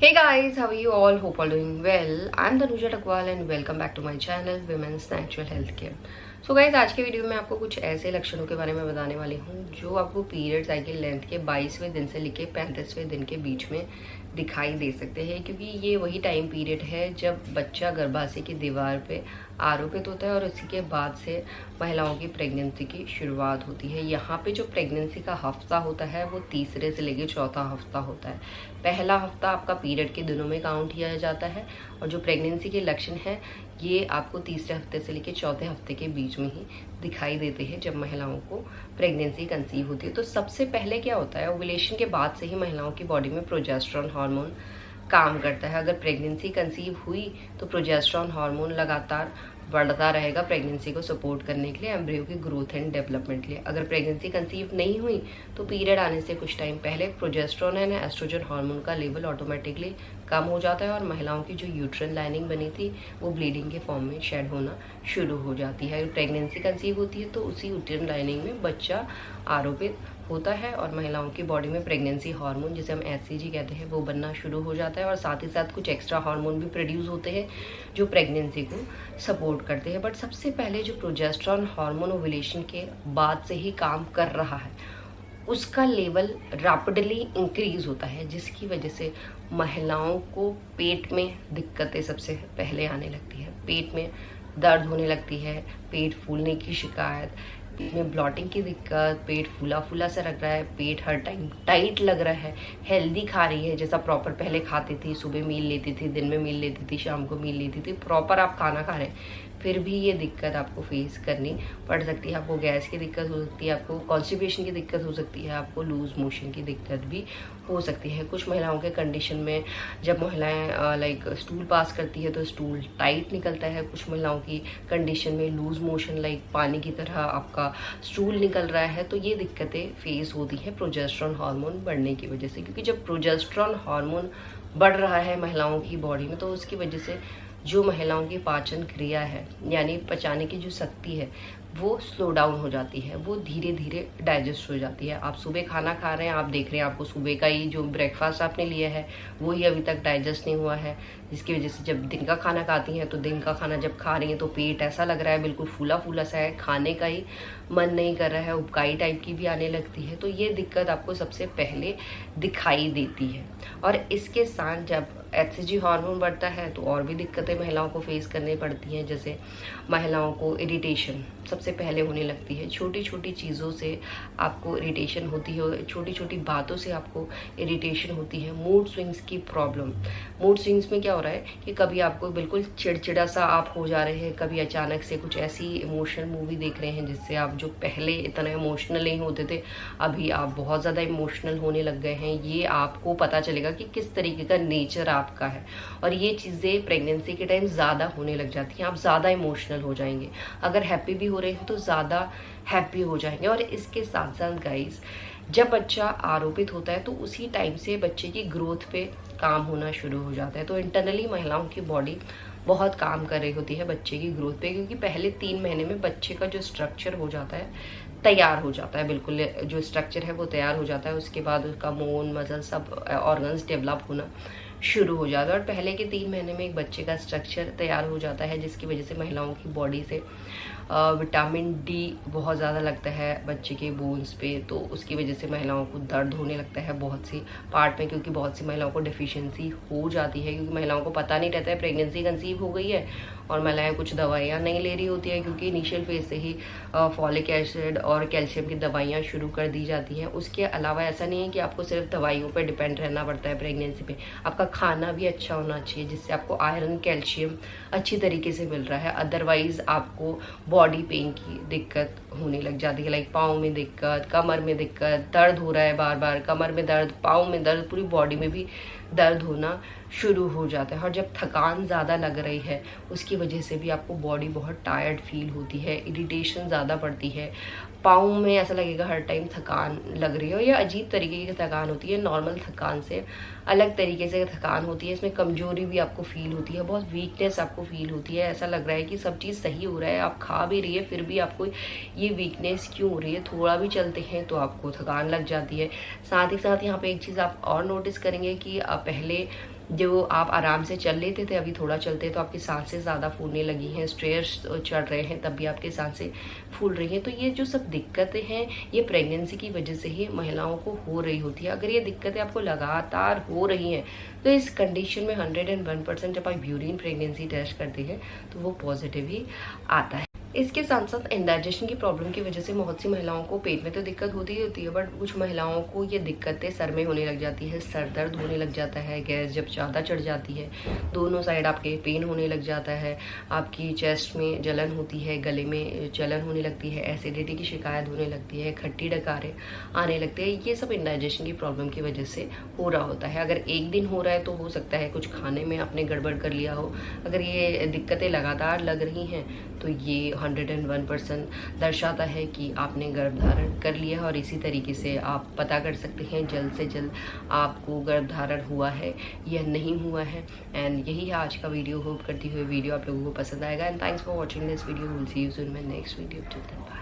Hey guys, how are you all? Hope all doing well. I'm Tanuja Takwal and welcome back to my channel Women's Natural Health Care. So guys आज के video में आपको कुछ ऐसे लक्षणों के बारे में बताने वाली हूँ जो आपको पीरियड साइकिल लेंथ के 22वें दिन से लेके 35वें दिन के बीच में दिखाई दे सकते हैं, क्योंकि ये वही टाइम पीरियड है जब बच्चा गर्भाशय की दीवार पे आरोपित होता है और उसी के बाद से महिलाओं की प्रेगनेंसी की शुरुआत होती है। यहाँ पे जो प्रेगनेंसी का हफ्ता होता है वो तीसरे से लेके चौथा हफ्ता होता है। पहला हफ्ता आपका पीरियड के दिनों में काउंट किया जाता है और जो प्रेगनेंसी के लक्षण है ये आपको तीसरे हफ्ते से लेकर चौथे हफ्ते के बीच में ही दिखाई देते हैं जब महिलाओं को प्रेगनेंसी कंसीव होती है। तो सबसे पहले क्या होता है, ओव्यूलेशन के बाद से ही महिलाओं की बॉडी में प्रोजेस्टेरॉन हार्मोन काम करता है। अगर प्रेगनेंसी कंसीव हुई तो प्रोजेस्टेरॉन हार्मोन लगातार बढ़ता रहेगा प्रेगनेंसी को सपोर्ट करने के लिए, एम्ब्रियो की ग्रोथ एंड डेवलपमेंट के लिए। अगर प्रेगनेंसी कंसीव नहीं हुई तो पीरियड आने से कुछ टाइम पहले प्रोजेस्टेरॉन एंड एस्ट्रोजन हार्मोन का लेवल ऑटोमेटिकली कम हो जाता है और महिलाओं की जो यूट्रन लाइनिंग बनी थी वो ब्लीडिंग के फॉर्म में शेड होना शुरू हो जाती है। अगर प्रेगनेंसी कंसीव होती है तो उसी यूट्रन लाइनिंग में बच्चा आरोपित होता है और महिलाओं की बॉडी में प्रेगनेंसी हार्मोन, जिसे हम एचसीजी कहते हैं, वो बनना शुरू हो जाता है और साथ ही साथ कुछ एक्स्ट्रा हार्मोन भी प्रोड्यूस होते हैं जो प्रेगनेंसी को सपोर्ट करते हैं। बट सबसे पहले जो प्रोजेस्टेरॉन हार्मोन ओव्यूलेशन के बाद से ही काम कर रहा है उसका लेवल रैपिडली इंक्रीज होता है, जिसकी वजह से महिलाओं को पेट में दिक्कतें सबसे पहले आने लगती है। पेट में दर्द होने लगती है, पेट फूलने की शिकायत, पेट में ब्लॉटिंग की दिक्कत, पेट फूला फूला सा लग रहा है, पेट हर टाइम टाइट लग रहा है, हेल्दी खा रही है जैसा प्रॉपर पहले खाती थी, सुबह मील लेती थी, दिन में मील लेती थी, शाम को मील लेती थी, प्रॉपर आप खाना खा रहे हैं, फिर भी ये दिक्कत आपको फेस करनी पड़ सकती है। आपको गैस की दिक्कत हो सकती है, आपको कॉन्स्टिपेशन की दिक्कत हो सकती है, आपको लूज मोशन की दिक्कत भी हो सकती है। कुछ महिलाओं के कंडीशन में जब महिलाएं स्टूल पास करती है तो स्टूल टाइट निकलता है। कुछ महिलाओं की कंडीशन में लूज मोशन पानी की तरह आपका स्टूल निकल रहा है। तो ये दिक्कतें फेस होती है प्रोजेस्टेरॉन हार्मोन बढ़ने की वजह से, क्योंकि जब प्रोजेस्टेरॉन हार्मोन बढ़ रहा है महिलाओं की बॉडी में तो उसकी वजह से जो महिलाओं की पाचन क्रिया है, यानी पचाने की जो शक्ति है, वो स्लो डाउन हो जाती है, वो धीरे धीरे डाइजेस्ट हो जाती है। आप सुबह खाना खा रहे हैं, आप देख रहे हैं आपको सुबह का ही जो ब्रेकफास्ट आपने लिया है वो ही अभी तक डाइजेस्ट नहीं हुआ है, जिसकी वजह से जब दिन का खाना खाती हैं तो दिन का खाना जब खा रही हैं तो पेट ऐसा लग रहा है बिल्कुल फूला फूला सा है, खाने का ही मन नहीं कर रहा है, उबकाई टाइप की भी आने लगती है। तो ये दिक्कत आपको सबसे पहले दिखाई देती है। और इसके साथ जब एचसीजी हार्मोन बढ़ता है तो और भी दिक्कतें महिलाओं को फेस करनी पड़ती हैं, जैसे महिलाओं को इरिटेशन सबसे पहले होने लगती है। छोटी छोटी चीज़ों से आपको इरिटेशन होती है, छोटी छोटी बातों से आपको इरिटेशन होती है। मूड स्विंग्स की प्रॉब्लम, मूड स्विंग्स में क्या हो रहा है कि कभी आपको बिल्कुल चिड़चिड़ा सा आप हो जा रहे हैं, कभी अचानक से कुछ ऐसी इमोशनल मूवी देख रहे हैं जिससे आप जो पहले इतना इमोशनल नहीं होते थे अभी आप बहुत ज़्यादा इमोशनल होने लग गए हैं। ये आपको पता चलेगा कि किस तरीके का नेचर आपका है और ये चीज़ें प्रेगनेंसी के टाइम ज़्यादा होने लग जाती हैं। आप ज़्यादा इमोशनल हो जाएंगे, अगर हैप्पी भी हो रहे हैं तो ज़्यादा हैप्पी हो जाएंगे। और इसके साथ साथ गाइस, जब बच्चा आरोपित होता है तो उसी टाइम से बच्चे की ग्रोथ पे काम होना शुरू हो जाता है। तो इंटरनली महिलाओं की बॉडी बहुत काम कर रही होती है बच्चे की ग्रोथ पे, क्योंकि पहले 3 महीने में बच्चे का जो स्ट्रक्चर हो जाता है तैयार हो जाता है, बिल्कुल जो स्ट्रक्चर है वो तैयार हो जाता है। उसके बाद उसका बोन मसल सब ऑर्गन्स डेवलप होना शुरू हो जाता है और पहले के 3 महीने में एक बच्चे का स्ट्रक्चर तैयार हो जाता है, जिसकी वजह से महिलाओं की बॉडी से विटामिन डी बहुत ज़्यादा लगता है बच्चे के बोन्स पे, तो उसकी वजह से महिलाओं को दर्द होने लगता है बहुत सी पार्ट में, क्योंकि बहुत सी महिलाओं को डिफिशियंसी हो जाती है, क्योंकि महिलाओं को पता नहीं रहता है प्रेगनेंसी कंसीव हो गई है और महिलाएं कुछ दवाइयाँ नहीं ले रही होती है, क्योंकि इनिशियल फेज से ही फॉलिक एसिड और कैल्शियम की दवाइयाँ शुरू कर दी जाती हैं। उसके अलावा ऐसा नहीं है कि आपको सिर्फ दवाइयों पर डिपेंड रहना पड़ता है प्रेगनेंसी पे, आपका खाना भी अच्छा होना चाहिए जिससे आपको आयरन कैल्शियम अच्छी तरीके से मिल रहा है। अदरवाइज आपको बॉडी पेन की दिक्कत होने लग जाती है, पाँव में दिक्कत, कमर में दिक्कत, दर्द हो रहा है बार बार, कमर में दर्द, पाँव में दर्द, पूरी बॉडी में भी दर्द होना शुरू हो जाता है। और जब थकान ज़्यादा लग रही है उसकी वजह से भी आपको बॉडी बहुत टायर्ड फील होती है, इरिटेशन ज़्यादा पड़ती है, पाँव में ऐसा लगेगा हर टाइम थकान लग रही है और ये अजीब तरीके की थकान होती है, नॉर्मल थकान से अलग तरीके से थकान होती है। इसमें कमजोरी भी आपको फील होती है, बहुत वीकनेस आपको फील होती है, ऐसा लग रहा है कि सब चीज़ सही हो रहा है, आप खा भी रही है फिर भी आपको ये वीकनेस क्यों हो रही है। थोड़ा भी चलते हैं तो आपको थकान लग जाती है। साथ ही साथ यहाँ पे एक चीज़ आप और नोटिस करेंगे कि पहले जो आप आराम से चल लेते थे, अभी थोड़ा चलते तो आपकी सांसें ज़्यादा फूलने लगी हैं, स्ट्रेस चढ़ रहे हैं तब भी आपकी सांसें फूल रही हैं। तो ये जो सब दिक्कतें हैं ये प्रेगनेंसी की वजह से ही महिलाओं को हो रही होती है। अगर ये दिक्कतें आपको लगातार हो रही हैं तो इस कंडीशन में 101% जब आप यूरिन प्रेगनेंसी टेस्ट करते हैं तो वो पॉजिटिव ही आता है। इसके साथ साथ इंडाइजेशन की प्रॉब्लम की वजह से बहुत सी महिलाओं को पेट में तो दिक्कत होती ही होती है, बट कुछ महिलाओं को ये दिक्कतें सर में होने लग जाती है, सर दर्द होने लग जाता है, गैस जब ज़्यादा चढ़ जाती है, दोनों साइड आपके पेन होने लग जाता है, आपकी चेस्ट में जलन होती है, गले में जलन होने लगती है, एसिडिटी की शिकायत होने लगती है, खट्टी डकारें आने लगती है। ये सब इंडाइजेशन की प्रॉब्लम की वजह से हो रहा होता है। अगर एक दिन हो रहा है तो हो सकता है कुछ खाने में आपने गड़बड़ कर लिया हो। अगर ये दिक्कतें लगातार लग रही हैं तो ये 101% दर्शाता है कि आपने गर्भधारण कर लिया है। और इसी तरीके से आप पता कर सकते हैं जल्द से जल्द आपको गर्भधारण हुआ है या नहीं हुआ है। एंड यही है आज का वीडियो। होप करती हुई वीडियो आप लोगों को पसंद आएगा। And thanks for watching this video. Will see you soon my next video. Till then bye.